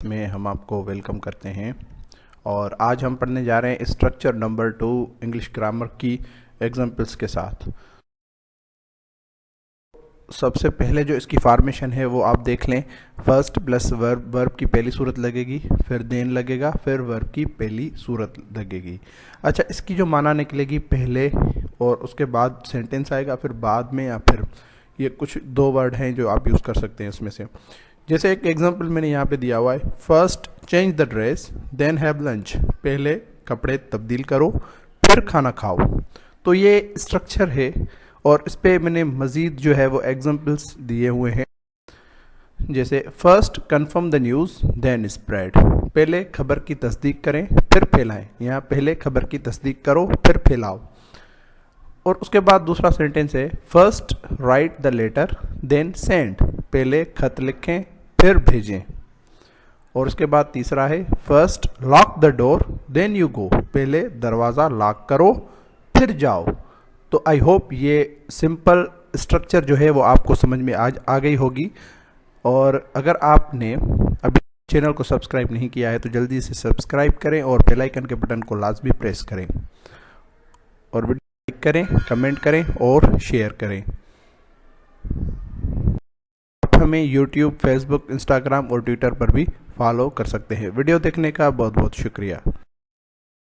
में हम आपको वेलकम करते हैं। और आज हम पढ़ने जा रहे हैं स्ट्रक्चर नंबर 2 इंग्लिश ग्रामर की एग्जाम्पल्स के साथ। सबसे पहले जो इसकी फॉर्मेशन है वो आप देख लें। फर्स्ट प्लस वर्ब, वर्ब की पहली सूरत लगेगी, फिर देन लगेगा, फिर वर्ब की पहली सूरत लगेगी। अच्छा, इसकी जो माना निकलेगी पहले और उसके बाद सेंटेंस आएगा, फिर बाद में, या फिर ये कुछ दो वर्ड हैं जो आप यूज़ कर सकते हैं इसमें से। जैसे एक एग्जांपल मैंने यहाँ पे दिया हुआ है, first change the dress then have lunch. पहले कपड़े तब्दील करो फिर खाना खाओ। तो ये स्ट्रक्चर है और इस पर मैंने मज़ीद जो है वो एग्जांपल्स दिए हुए हैं। जैसे first confirm the news then spread. पहले खबर की तस्दीक करें फिर फैलाएं। यहाँ पहले खबर की तस्दीक करो फिर फैलाओ। और उसके बाद दूसरा सेंटेंस है, first write the letter then send. पहले खत लिखें फिर भेजें। और उसके बाद तीसरा है, first lock the door then you go. पहले दरवाज़ा लॉक करो फिर जाओ। तो आई होप ये सिंपल स्ट्रक्चर जो है वो आपको समझ में आज आ गई होगी। और अगर आपने अभी चैनल को सब्सक्राइब नहीं किया है तो जल्दी से सब्सक्राइब करें और बेल आइकन के बटन को लाजमी प्रेस करें और वीडियो लाइक करें, कमेंट करें और शेयर करें। आप हमें यूट्यूब, फेसबुक, इंस्टाग्राम और ट्विटर पर भी फॉलो कर सकते हैं। वीडियो देखने का बहुत बहुत शुक्रिया।